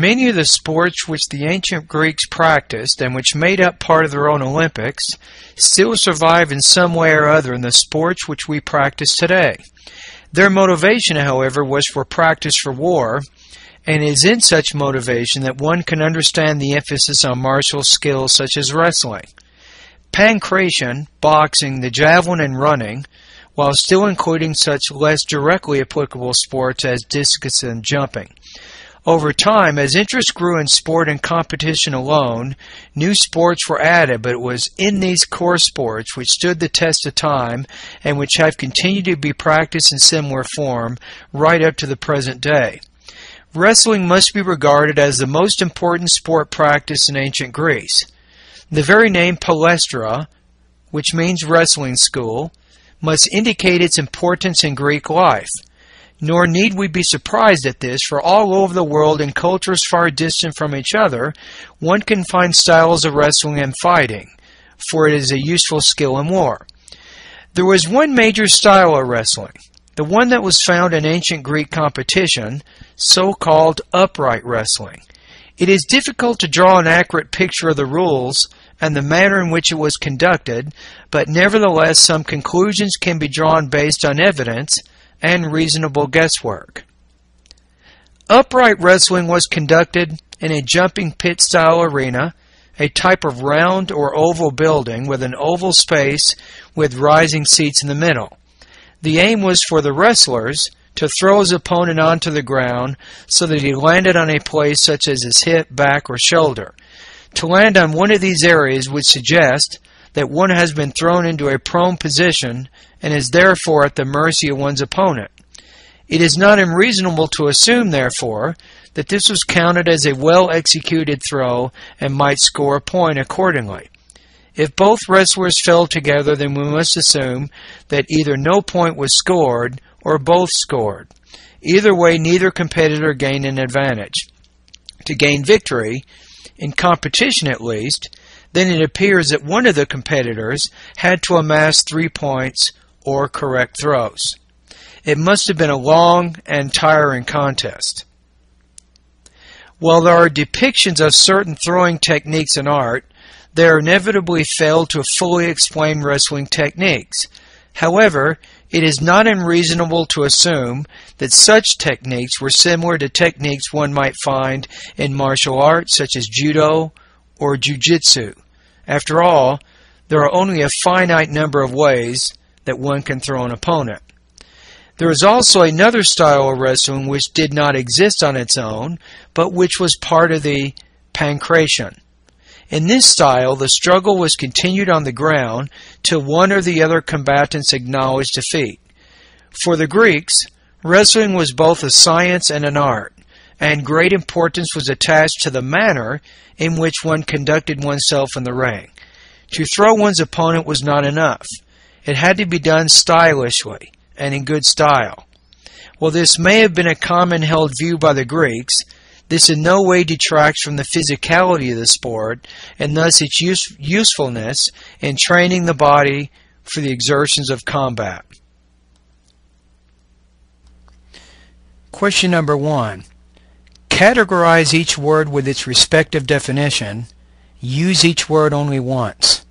Many of the sports which the ancient Greeks practiced and which made up part of their own Olympics still survive in some way or other in the sports which we practice today. Their motivation, however, was for practice for war, and it is in such motivation that one can understand the emphasis on martial skills such as wrestling, pancration, boxing, the javelin, and running, while still including such less directly applicable sports as discus and jumping. Over time, as interest grew in sport and competition alone, new sports were added, but it was in these core sports which stood the test of time and which have continued to be practiced in similar form right up to the present day. Wrestling must be regarded as the most important sport practice in ancient Greece. The very name Palestra, which means wrestling school, must indicate its importance in Greek life. Nor need we be surprised at this, for all over the world in cultures far distant from each other, one can find styles of wrestling and fighting, for it is a useful skill in war. There was one major style of wrestling, the one that was found in ancient Greek competition, so-called upright wrestling. It is difficult to draw an accurate picture of the rules and the manner in which it was conducted, but nevertheless some conclusions can be drawn based on evidence and reasonable guesswork. Upright wrestling was conducted in a jumping pit-style arena, a type of round or oval building with an oval space with rising seats in the middle. The aim was for the wrestlers to throw his opponent onto the ground so that he landed on a place such as his hip, back, or shoulder. To land on one of these areas would suggest that one has been thrown into a prone position and is therefore at the mercy of one's opponent. It is not unreasonable to assume, therefore, that this was counted as a well-executed throw and might score a point accordingly. If both wrestlers fell together, then we must assume that either no point was scored or both scored. Either way, neither competitor gained an advantage. To gain victory, in competition at least, then it appears that one of the competitors had to amass 3 points or correct throws. It must have been a long and tiring contest. While there are depictions of certain throwing techniques in art, they are inevitably failed to fully explain wrestling techniques. However, it is not unreasonable to assume that such techniques were similar to techniques one might find in martial arts such as judo or jiu-jitsu. After all, there are only a finite number of ways that one can throw an opponent. There is also another style of wrestling which did not exist on its own, but which was part of the pancration. In this style, the struggle was continued on the ground till one or the other combatants acknowledged defeat. For the Greeks, wrestling was both a science and an art, and great importance was attached to the manner in which one conducted oneself in the ring. To throw one's opponent was not enough. It had to be done stylishly and in good style. While this may have been a common held view by the Greeks, this in no way detracts from the physicality of the sport and thus its usefulness in training the body for the exertions of combat. Question number 1. Categorize each word with its respective definition. Use each word only once.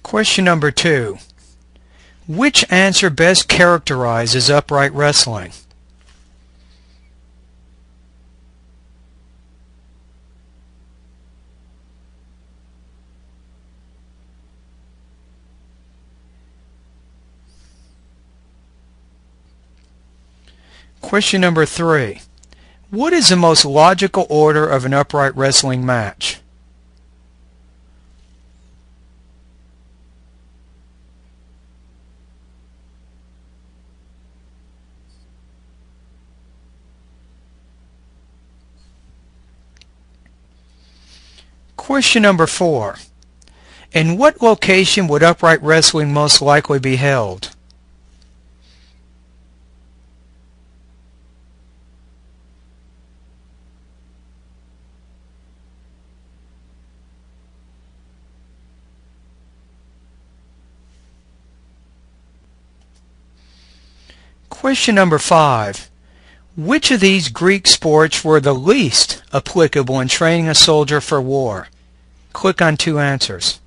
Question number 2. Which answer best characterizes upright wrestling? Question number 3. What is the most logical order of an upright wrestling match? Question number 4. In what location would upright wrestling most likely be held? Question number 5. Which of these Greek sports were the least applicable in training a soldier for war? Click on two answers.